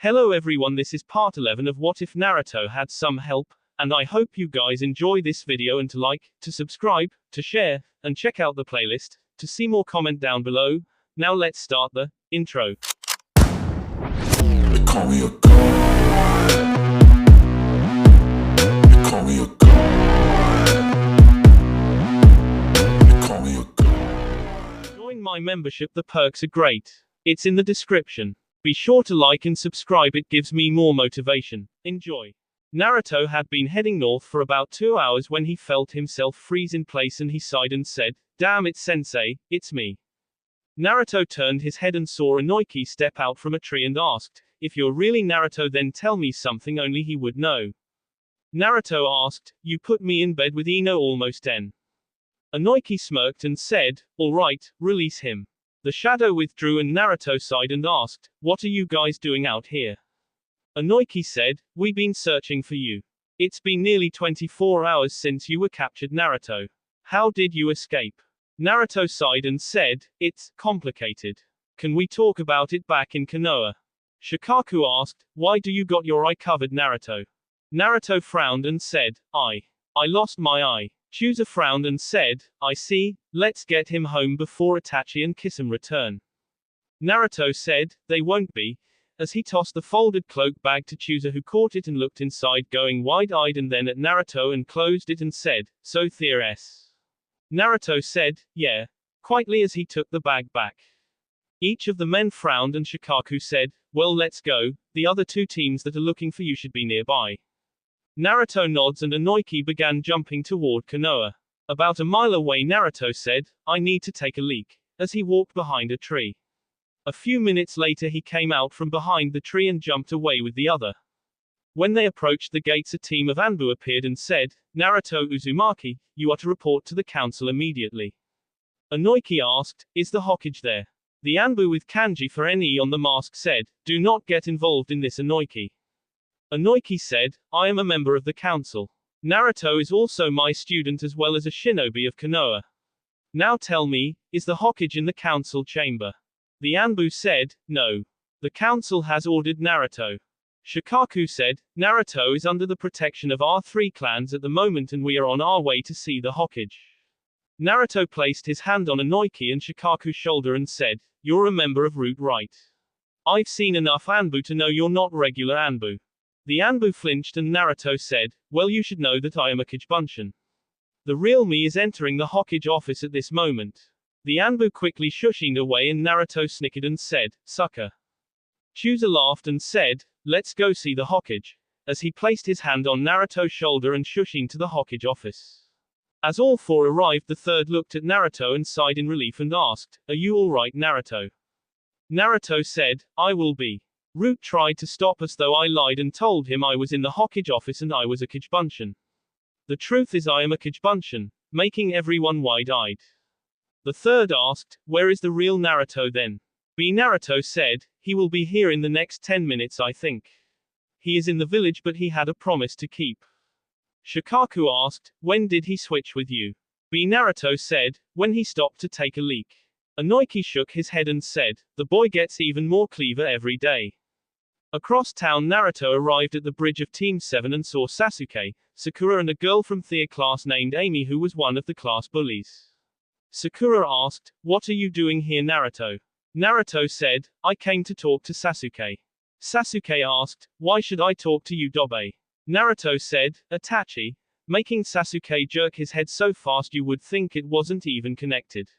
Hello everyone, this is part 11 of What If Naruto Had Some Help, and I hope you guys enjoy this video and to like, to subscribe, to share, and check out the playlist, to see more comment down below. Now let's start the intro. They call me a god. They call me a god. They call me a god. Join my membership, the perks are great. It's in the description. Be sure to like and subscribe, it gives me more motivation. Enjoy. Naruto had been heading north for about 2 hours when he felt himself freeze in place and he sighed and said, "Damn it, sensei, it's me." Naruto turned his head and saw Inoki step out from a tree and asked, "If you're really Naruto, then tell me something only he would know." Naruto asked, "You put me in bed with Ino almost en." Inoki smirked and said, "All right, release him." The shadow withdrew and Naruto sighed and asked, "What are you guys doing out here?" Inoki said, "We been searching for you. It's been nearly 24 hours since you were captured, Naruto. How did you escape?" Naruto sighed and said, "It's complicated. Can we talk about it back in Konoha?" Shikaku asked, "Why do you got your eye covered, Naruto?" Naruto frowned and said, I lost my eye." Chooser frowned and said, "I see, let's get him home before Itachi and Kisame return." Naruto said, "They won't be," as he tossed the folded cloak bag to Chooser, who caught it and looked inside, going wide-eyed and then at Naruto and closed it and said, "So theres." Naruto said, "Yeah," quietly as he took the bag back. Each of the men frowned and Shikaku said, "Well, let's go, the other two teams that are looking for you should be nearby." Naruto nods and Inoki began jumping toward Konoha. About a mile away, Naruto said, "I need to take a leak," as he walked behind a tree. A few minutes later he came out from behind the tree and jumped away with the other. When they approached the gates, a team of Anbu appeared and said, "Naruto Uzumaki, you are to report to the council immediately." Inoki asked, "Is the Hokage there?" The Anbu with kanji for NE on the mask said, "Do not get involved in this, Inoki." Inoki said, "I am a member of the council. Naruto is also my student as well as a shinobi of Konoha. Now tell me, is the Hokage in the council chamber?" The Anbu said, "No. The council has ordered Naruto." Shikaku said, "Naruto is under the protection of our three clans at the moment and we are on our way to see the Hokage." Naruto placed his hand on Inoki and Shikaku's shoulder and said, "You're a member of Root, right? I've seen enough Anbu to know you're not regular Anbu." The Anbu flinched and Naruto said, "Well, you should know that I am a Kichibunshin. The real me is entering the Hokage office at this moment." The Anbu quickly shushined away and Naruto snickered and said, "Sucker." Chooser laughed and said, "Let's go see the Hokage," as he placed his hand on Naruto's shoulder and shushined to the Hokage office. As all four arrived, the third looked at Naruto and sighed in relief and asked, "Are you alright, Naruto?" Naruto said, "I will be. Root tried to stop us, though I lied and told him I was in the Hokage office and I was a Kichibunshin. The truth is I am a Kichibunshin," making everyone wide-eyed. The third asked, "Where is the real Naruto then?" Naruto said, "He will be here in the next 10 minutes, I think. He is in the village, but he had a promise to keep." Shikaku asked, "When did he switch with you?" Naruto said, "When he stopped to take a leak." Inoki shook his head and said, "The boy gets even more clever every day." Across town, Naruto arrived at the bridge of Team 7 and saw Sasuke, Sakura and a girl from Thea class named Amy who was one of the class bullies. Sakura asked, "What are you doing here, Naruto?" Naruto said, "I came to talk to Sasuke." Sasuke asked, "Why should I talk to you, Dobe?" Naruto said, "Itachi," making Sasuke jerk his head so fast you would think it wasn't even connected.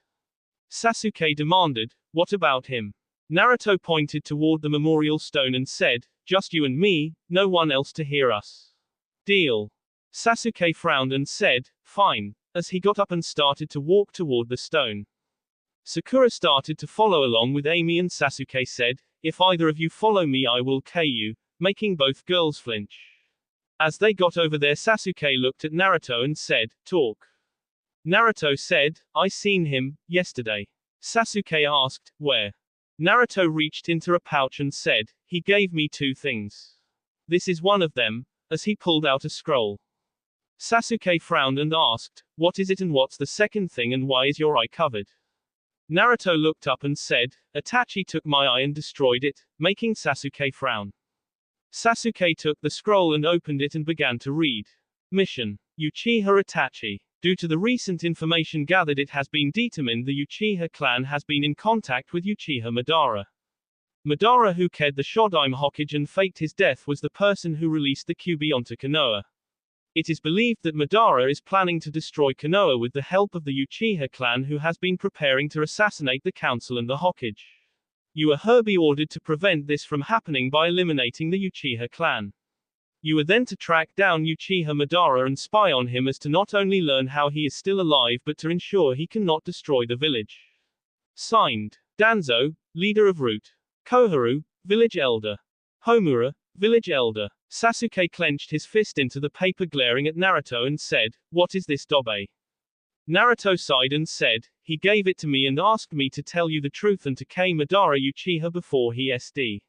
Sasuke demanded, "What about him?" Naruto pointed toward the memorial stone and said, "Just you and me, no one else to hear us. Deal?" Sasuke frowned and said, "Fine," as he got up and started to walk toward the stone. Sakura started to follow along with Amy and Sasuke said, "If either of you follow me I will kill you," making both girls flinch. As they got over there, Sasuke looked at Naruto and said, "Talk." Naruto said, "I seen him, yesterday." Sasuke asked, "Where?" Naruto reached into a pouch and said, "He gave me 2 things. This is one of them," as he pulled out a scroll. Sasuke frowned and asked, "What is it and what's the second thing and why is your eye covered?" Naruto looked up and said, "Itachi took my eye and destroyed it," making Sasuke frown. Sasuke took the scroll and opened it and began to read. Mission. Uchiha Itachi. Due to the recent information gathered, it has been determined the Uchiha clan has been in contact with Uchiha Madara. Madara, who killed the Shodaime Hokage and faked his death, was the person who released the Kyuubi onto Konoha. It is believed that Madara is planning to destroy Konoha with the help of the Uchiha clan, who has been preparing to assassinate the council and the Hokage. You are be ordered to prevent this from happening by eliminating the Uchiha clan. You are then to track down Uchiha Madara and spy on him, as to not only learn how he is still alive but to ensure he cannot destroy the village. Signed, Danzo, leader of Root. Koharu, village elder. Homura, village elder. Sasuke clenched his fist into the paper, glaring at Naruto, and said, "What is this, Dobe?" Naruto sighed and said, "He gave it to me and asked me to tell you the truth and to kill Madara Uchiha before he SD."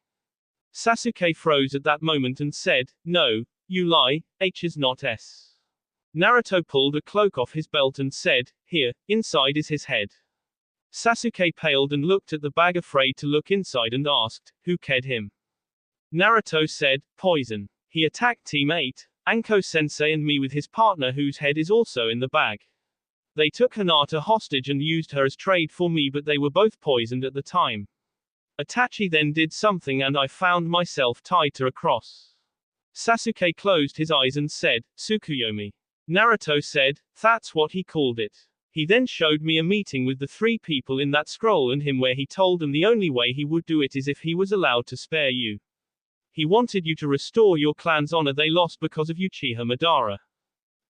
Sasuke froze at that moment and said, "No, you lie, H is not S." Naruto pulled a cloak off his belt and said, "Here, inside is his head." Sasuke paled and looked at the bag, afraid to look inside, and asked, "Who killed him?" Naruto said, "Poison. He attacked Team 8, Anko-sensei and me with his partner, whose head is also in the bag. They took Hinata hostage and used her as trade for me, but they were both poisoned at the time. Itachi then did something and I found myself tied to a cross." Sasuke closed his eyes and said, "Tsukuyomi." Naruto said, "That's what he called it. He then showed me a meeting with the 3 people in that scroll and him, where he told them the only way he would do it is if he was allowed to spare you. He wanted you to restore your clan's honor they lost because of Uchiha Madara.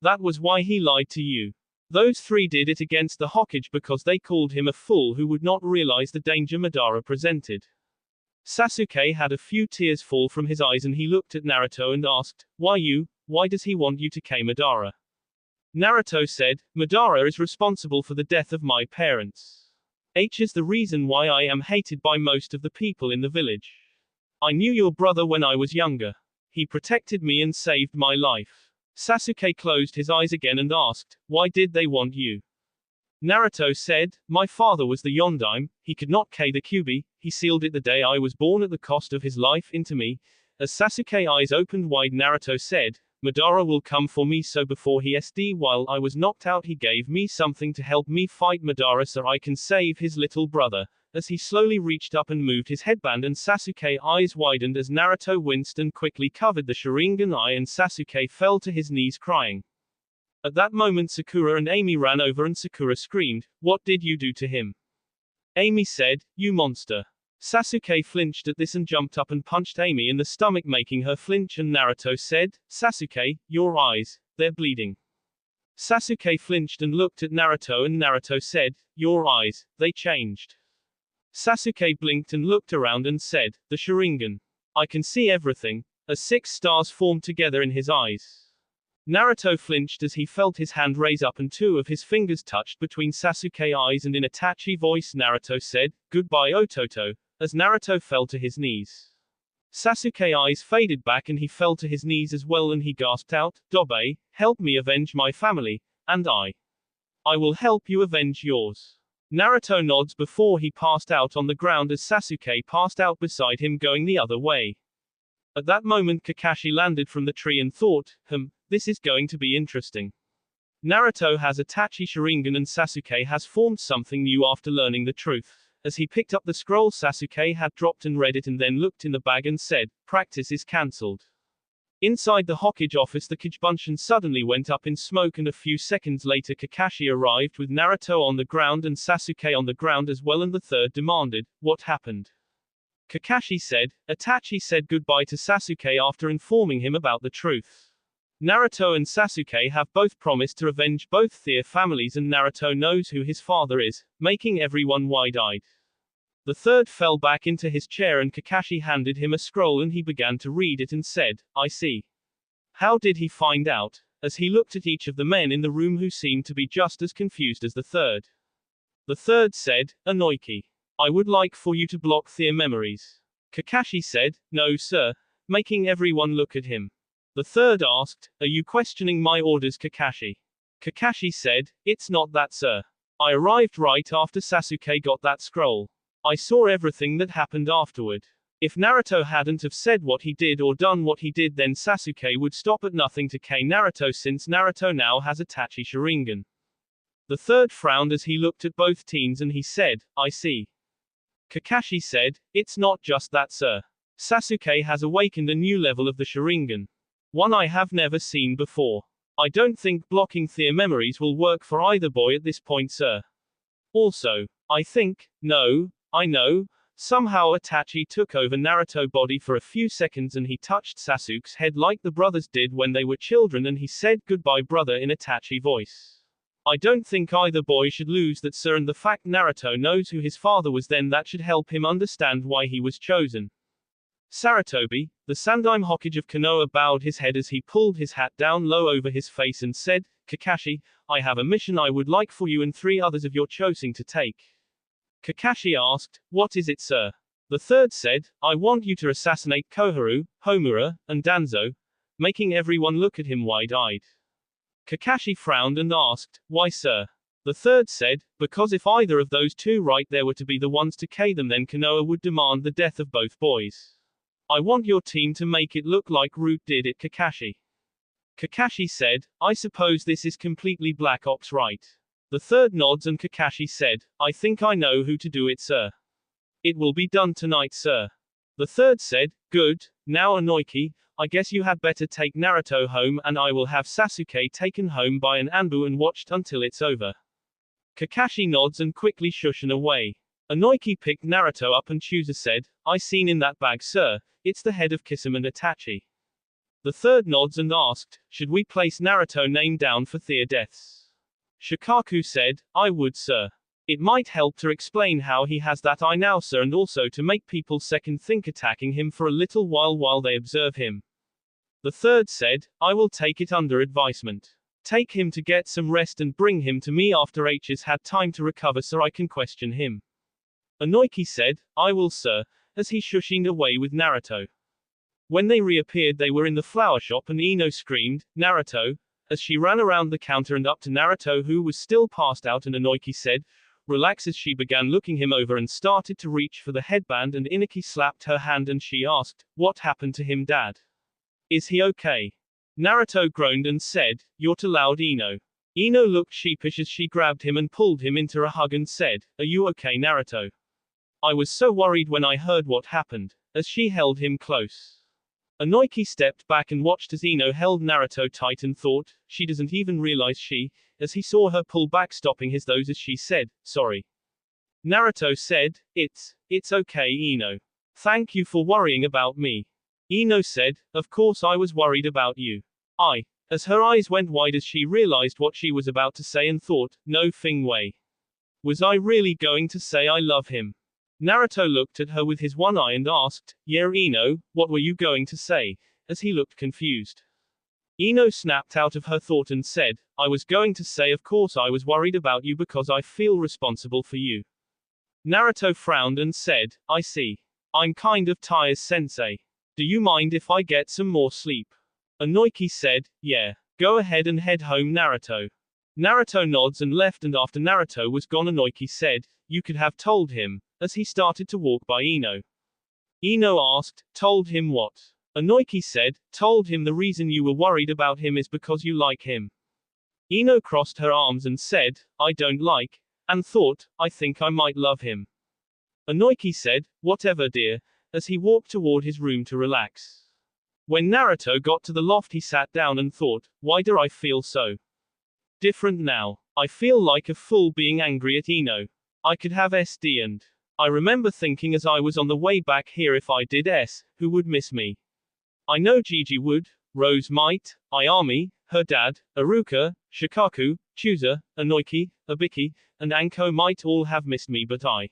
That was why he lied to you. Those 3 did it against the Hokage because they called him a fool who would not realize the danger Madara presented." Sasuke had a few tears fall from his eyes and he looked at Naruto and asked, "Why you? Why does he want you to kill Madara?" Naruto said, "Madara is responsible for the death of my parents. H is the reason why I am hated by most of the people in the village. I knew your brother when I was younger. He protected me and saved my life." Sasuke closed his eyes again and asked, "Why did they want you?" Naruto said, "My father was the Yondaime, he could not kill the Kyuubi, he sealed it the day I was born at the cost of his life into me." As Sasuke's eyes opened wide, Naruto said, "Madara will come for me, so before he SD while I was knocked out he gave me something to help me fight Madara so I can save his little brother." As he slowly reached up and moved his headband, and Sasuke's eyes widened as Naruto winced and quickly covered the Sharingan eye, and Sasuke fell to his knees crying. At that moment Sakura and Amy ran over and Sakura screamed, "What did you do to him?" Amy said, "You monster." Sasuke flinched at this and jumped up and punched Amy in the stomach, making her flinch, and Naruto said, "Sasuke, your eyes, they're bleeding." Sasuke flinched and looked at Naruto and Naruto said, "Your eyes, they changed." Sasuke blinked and looked around and said, "The Sharingan. I can see everything," as 6 stars formed together in his eyes. Naruto flinched as he felt his hand raise up and 2 of his fingers touched between Sasuke's eyes, and in a Itachi voice Naruto said, "Goodbye Ototo," as Naruto fell to his knees. Sasuke's eyes faded back and he fell to his knees as well, and he gasped out, "Dobe, help me avenge my family, and I will help you avenge yours." Naruto nods before he passed out on the ground as Sasuke passed out beside him, going the other way. At that moment Kakashi landed from the tree and thought, this is going to be interesting. Naruto has Itachi Sharingan and Sasuke has formed something new after learning the truth. As he picked up the scroll Sasuke had dropped and read it, and then looked in the bag and said, "Practice is cancelled." Inside the Hokage office the Kijibunshin suddenly went up in smoke, and a few seconds later Kakashi arrived with Naruto on the ground and Sasuke on the ground as well, and the third demanded, "What happened?" Kakashi said, "Itachi said goodbye to Sasuke after informing him about the truth. Naruto and Sasuke have both promised to avenge both their families, and Naruto knows who his father is," making everyone wide-eyed. The third fell back into his chair and Kakashi handed him a scroll and he began to read it and said, "I see." How did he find out? As he looked at each of the men in the room who seemed to be just as confused as the third. The third said, "Anoiki. I would like for you to block their memories." Kakashi said, "No sir," making everyone look at him. The third asked, "Are you questioning my orders, Kakashi?" Kakashi said, "It's not that sir. I arrived right after Sasuke got that scroll. I saw everything that happened afterward. If Naruto hadn't have said what he did or done what he did, then Sasuke would stop at nothing to K Naruto, since Naruto now has a Tachi Sharingan. The third frowned as he looked at both teens and he said, I see. Kakashi said, it's not just that, sir. Sasuke has awakened a new level of the Sharingan. One I have never seen before. I don't think blocking their memories will work for either boy at this point, sir. Also, I think, no, I know, somehow Itachi took over Naruto's body for a few seconds and he touched Sasuke's head like the brothers did when they were children and he said goodbye brother in Itachi voice. I don't think either boy should lose that, sir, and the fact Naruto knows who his father was, then that should help him understand why he was chosen. Sarutobi, the Sandaime Hokage of Konoha, bowed his head as he pulled his hat down low over his face and said, Kakashi, I have a mission I would like for you and 3 others of your choosing to take. Kakashi asked, what is it, sir? The third said, I want you to assassinate Koharu, Homura, and Danzo, making everyone look at him wide-eyed. Kakashi frowned and asked, why, sir? The third said, because if either of those 2 right there were to be the ones to K them, then Konoha would demand the death of both boys. I want your team to make it look like Root did it, Kakashi. Kakashi said, I suppose this is completely Black Ops, right? The third nods and Kakashi said, I think I know who to do it, sir. It will be done tonight, sir. The third said, good, now Inoki, I guess you had better take Naruto home and I will have Sasuke taken home by an Anbu and watched until it's over. Kakashi nods and quickly shushin away. Inoki picked Naruto up and Chooser said, I seen in that bag, sir, it's the head of Kisame and Itachi. The third nods and asked, should we place Naruto name down for their deaths? Shikaku said, I would, sir. It might help to explain how he has that eye now, sir, and also to make people second think attacking him for a little while they observe him. The third said, I will take it under advisement. Take him to get some rest and bring him to me after H has had time to recover so I can question him. Inoki said, I will, sir, as he shushined away with Naruto. When they reappeared, they were in the flower shop and Ino screamed, Naruto, as she ran around the counter and up to Naruto, who was still passed out, and Inoki said, relax, as she began looking him over and started to reach for the headband, and Inoki slapped her hand and she asked, what happened to him, dad? Is he okay? Naruto groaned and said, you're too loud, Ino. Ino looked sheepish as she grabbed him and pulled him into a hug and said, are you okay, Naruto? I was so worried when I heard what happened, as she held him close. Inoki stepped back and watched as Ino held Naruto tight and thought, she doesn't even realize as he saw her pull back, stopping his those as she said, sorry. Naruto said, it's okay, Ino. Thank you for worrying about me. Ino said, of course I was worried about you. As her eyes went wide as she realized what she was about to say and thought, no thing way. Was I really going to say I love him? Naruto looked at her with his one eye and asked, yeah, Ino, what were you going to say? As he looked confused. Ino snapped out of her thought and said, I was going to say of course I was worried about you because I feel responsible for you. Naruto frowned and said, I see. I'm kind of tired, sensei. Do you mind if I get some more sleep? Inoki said, yeah. Go ahead and head home, Naruto. Naruto nods and left, and after Naruto was gone, Inoki said, you could have told him, as he started to walk by Ino. Ino asked, told him what? Inoki said, told him the reason you were worried about him is because you like him. Ino crossed her arms and said, I don't like, and thought, I think I might love him. Inoki said, whatever, dear, as he walked toward his room to relax. When Naruto got to the loft, he sat down and thought, why do I feel so different now? I feel like a fool being angry at Ino. I could have SD, and I remember thinking as I was on the way back here, if I did who would miss me? I know Gigi would, Rose might, Ayami, her dad, Aruka, Shikaku, Chooser, Inoki, Abiki, and Anko might all have missed me, but I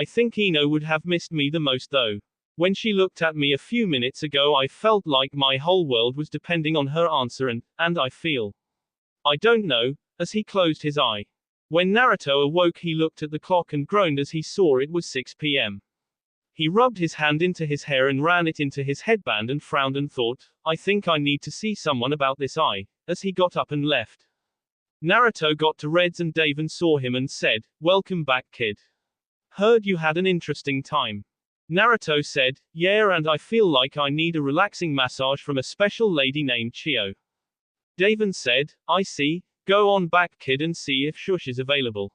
think Ino would have missed me the most though. When she looked at me a few minutes ago, I felt like my whole world was depending on her answer, and I feel. I don't know, as he closed his eye. When Naruto awoke, he looked at the clock and groaned as he saw it was 6 p.m. He rubbed his hand into his hair and ran it into his headband and frowned and thought, I think I need to see someone about this as he got up and left. Naruto got to Reds and Dave and saw him and said, welcome back, kid. Heard you had an interesting time. Naruto said, yeah, and I feel like I need a relaxing massage from a special lady named Chio. Daven said, I see, go on back kid and see if Shush is available.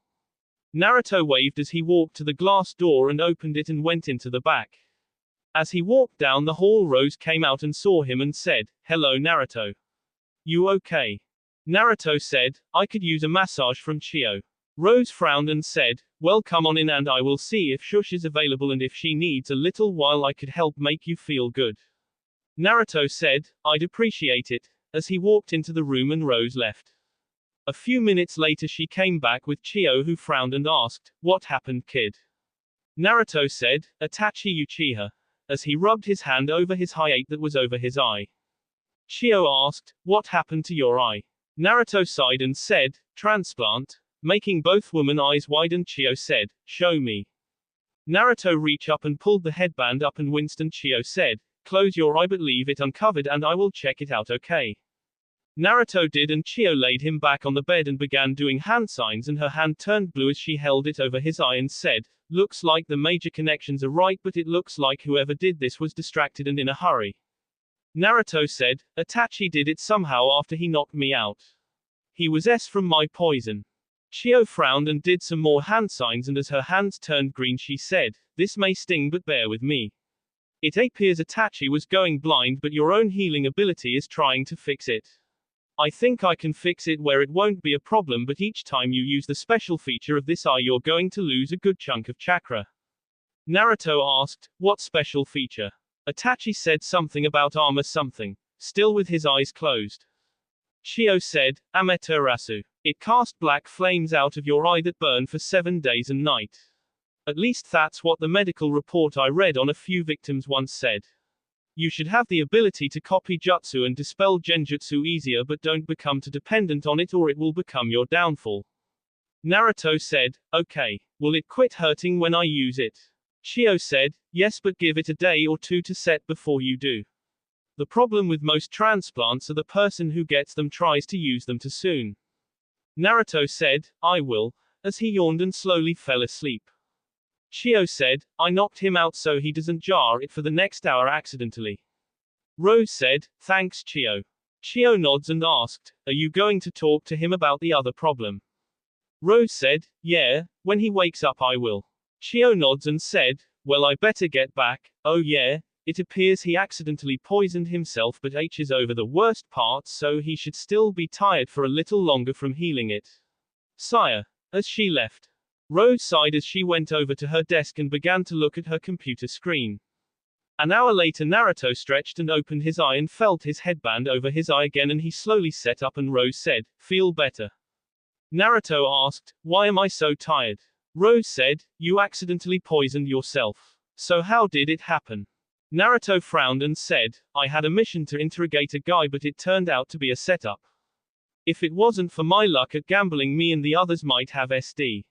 Naruto waved as he walked to the glass door and opened it and went into the back. As he walked down the hall, Rose came out and saw him and said, hello Naruto. You okay? Naruto said, I could use a massage from Chio. Rose frowned and said, well come on in and I will see if Shush is available and if she needs a little while I could help make you feel good. Naruto said, I'd appreciate it, as he walked into the room and Rose left. A few minutes later she came back with Chio who frowned and asked, what happened kid? Naruto said, Itachi Uchiha, as he rubbed his hand over his hiatus that was over his eye. Chio asked, what happened to your eye? Naruto sighed and said, transplant. Making both women eyes wide and Chio said, show me. Naruto reached up and pulled the headband up and winced and Chio said, close your eye but leave it uncovered and I will check it out okay. Naruto did and Chio laid him back on the bed and began doing hand signs and her hand turned blue as she held it over his eye and said, looks like the major connections are right but it looks like whoever did this was distracted and in a hurry. Naruto said, Itachi did it somehow after he knocked me out. He was S from my poison. Chio frowned and did some more hand signs and as her hands turned green she said, this may sting but bear with me. It appears Itachi was going blind but your own healing ability is trying to fix it. I think I can fix it where it won't be a problem but each time you use the special feature of this eye you're going to lose a good chunk of chakra. Naruto asked, what special feature? Itachi said something about armor something, still with his eyes closed. Chio said, Amaterasu. It cast black flames out of your eye that burn for 7 days and night. At least that's what the medical report I read on a few victims once said. You should have the ability to copy jutsu and dispel genjutsu easier but don't become too dependent on it or it will become your downfall. Naruto said, okay, will it quit hurting when I use it? Chio said, yes but give it a day or two to set before you do. The problem with most transplants are the person who gets them tries to use them too soon. Naruto said, I will, as he yawned and slowly fell asleep. Chio said, I knocked him out so he doesn't jar it for the next hour accidentally. Rose said, thanks Chio. Chio nods and asked, are you going to talk to him about the other problem? Rose said, yeah, when he wakes up I will. Chio nods and said, well I better get back, oh yeah, it appears he accidentally poisoned himself but H is over the worst part so he should still be tired for a little longer from healing it. Sire. As she left. Rose sighed as she went over to her desk and began to look at her computer screen. An hour later Naruto stretched and opened his eye and felt his headband over his eye again and he slowly sat up and Rose said, feel better. Naruto asked, why am I so tired? Rose said, you accidentally poisoned yourself. So how did it happen? Naruto frowned and said, I had a mission to interrogate a guy but it turned out to be a setup. If it wasn't for my luck at gambling me and the others might have SD.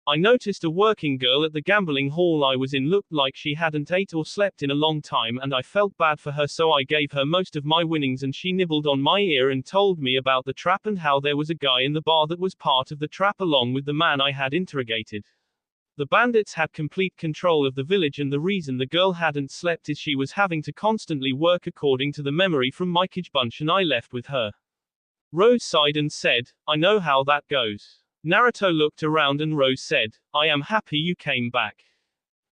I noticed a working girl at the gambling hall I was in looked like she hadn't ate or slept in a long time and I felt bad for her so I gave her most of my winnings and she nibbled on my ear and told me about the trap and how there was a guy in the bar that was part of the trap along with the man I had interrogated. The bandits had complete control of the village and the reason the girl hadn't slept is she was having to constantly work according to the memory from my bunch and I left with her. Rose sighed and said, I know how that goes. Naruto looked around and Rose said, I am happy you came back.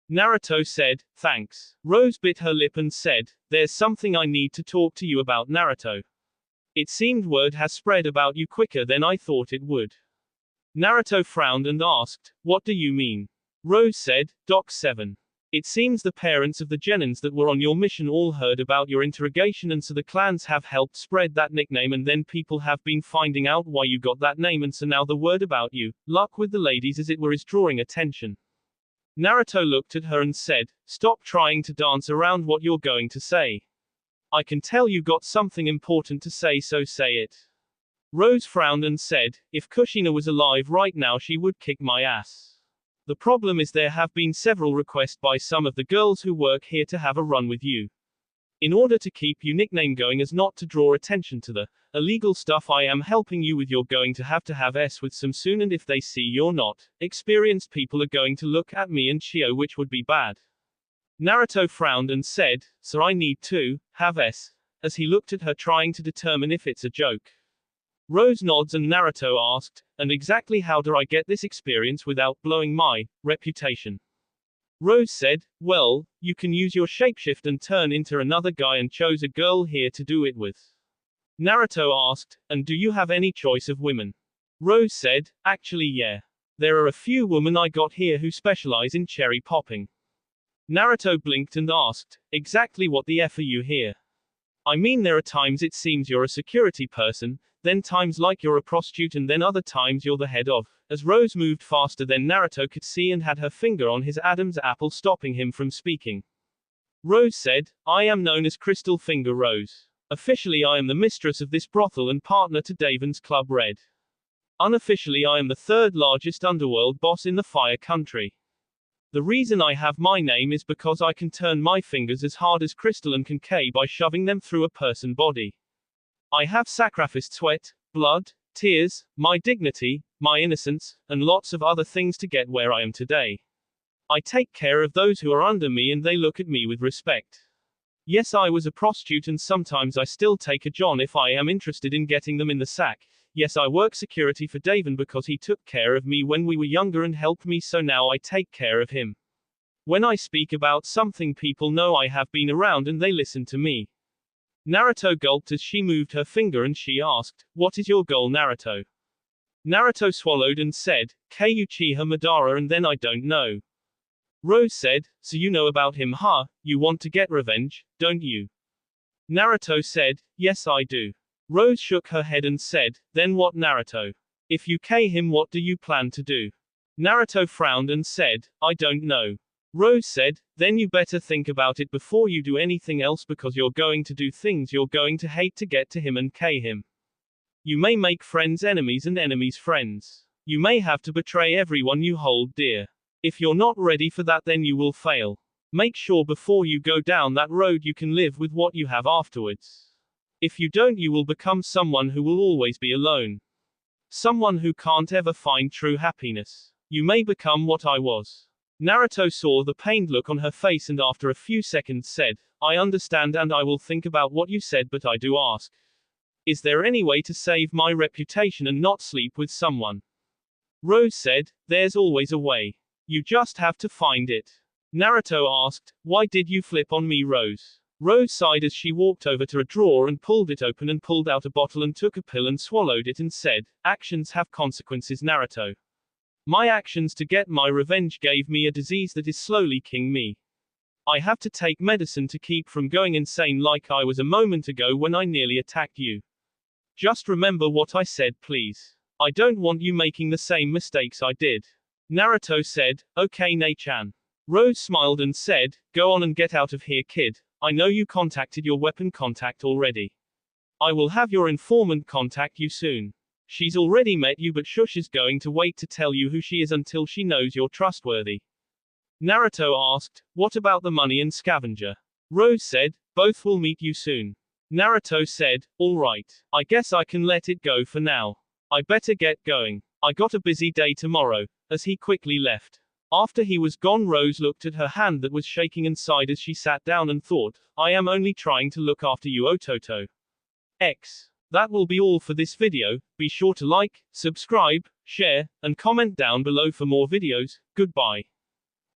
Naruto said, thanks. Rose bit her lip and said, there's something I need to talk to you about Naruto. It seemed word has spread about you quicker than I thought it would. Naruto frowned and asked, what do you mean? Rose said, Doc 7. It seems the parents of the Genins that were on your mission all heard about your interrogation and so the clans have helped spread that nickname and then people have been finding out why you got that name and so now the word about you, luck with the ladies as it were is drawing attention. Naruto looked at her and said, stop trying to dance around what you're going to say. I can tell you got something important to say so say it. Rose frowned and said, if Kushina was alive right now she would kick my ass. The problem is there have been several requests by some of the girls who work here to have a run with you. In order to keep your nickname going as not to draw attention to the illegal stuff I am helping you with you're going to have S with some soon and if they see you're not experienced people are going to look at me and Chio which would be bad. Naruto frowned and said, "So I need to have S," as he looked at her trying to determine if it's a joke. Rose nods and Naruto asked, "And exactly how do I get this experience without blowing my reputation?" Rose said, "Well, you can use your shapeshift and turn into another guy and chose a girl here to do it with." Naruto asked, "And do you have any choice of women?" Rose said, "Actually yeah. There are a few women I got here who specialize in cherry popping." Naruto blinked and asked, "Exactly what the F are you here?" "I mean there are times it seems you're a security person, then times like you're a prostitute and then other times you're the head of." As Rose moved faster than Naruto could see and had her finger on his Adam's apple stopping him from speaking. Rose said, "I am known as Crystal Finger Rose. Officially I am the mistress of this brothel and partner to Daven's Club Red. Unofficially I am the third largest underworld boss in the Fire Country. The reason I have my name is because I can turn my fingers as hard as crystal and can K by shoving them through a person's body. I have sacrificed sweat, blood, tears, my dignity, my innocence, and lots of other things to get where I am today. I take care of those who are under me and they look at me with respect. Yes, I was a prostitute and sometimes I still take a John if I am interested in getting them in the sack. Yes, I work security for Daven because he took care of me when we were younger and helped me, so now I take care of him. When I speak about something, people know I have been around and they listen to me." Naruto gulped as she moved her finger and she asked, "What is your goal, Naruto?" Naruto swallowed and said, "K Uchiha Madara and then I don't know." Rose said, "So you know about him, huh? You want to get revenge, don't you?" Naruto said, "Yes I do." Rose shook her head and said, "Then what, Naruto? If you K him, what do you plan to do?" Naruto frowned and said, "I don't know." Rose said, "Then you better think about it before you do anything else because you're going to do things you're going to hate to get to him and K him. You may make friends enemies and enemies friends. You may have to betray everyone you hold dear. If you're not ready for that, then you will fail. Make sure before you go down that road you can live with what you have afterwards. If you don't, you will become someone who will always be alone. Someone who can't ever find true happiness. You may become what I was." Naruto saw the pained look on her face and after a few seconds said, "I understand and I will think about what you said, but I do ask. Is there any way to save my reputation and not sleep with someone?" Rose said, "There's always a way. You just have to find it." Naruto asked, "Why did you flip on me, Rose?" Rose sighed as she walked over to a drawer and pulled it open and pulled out a bottle and took a pill and swallowed it and said, "Actions have consequences, Naruto. My actions to get my revenge gave me a disease that is slowly killing me. I have to take medicine to keep from going insane like I was a moment ago when I nearly attacked you. Just remember what I said, please. I don't want you making the same mistakes I did." Naruto said, "Okay, Ne-chan." Rose smiled and said, "Go on and get out of here, kid. I know you contacted your weapon contact already. I will have your informant contact you soon. She's already met you, but Shush is going to wait to tell you who she is until she knows you're trustworthy." Naruto asked, "What about the money and scavenger?" Rose said, "Both will meet you soon." Naruto said, "All right. I guess I can let it go for now. I better get going. I got a busy day tomorrow," as he quickly left. After he was gone, Rose looked at her hand that was shaking and sighed as she sat down and thought, "I am only trying to look after you, Ototo X." That will be all for this video. Be sure to like, subscribe, share, and comment down below for more videos. Goodbye.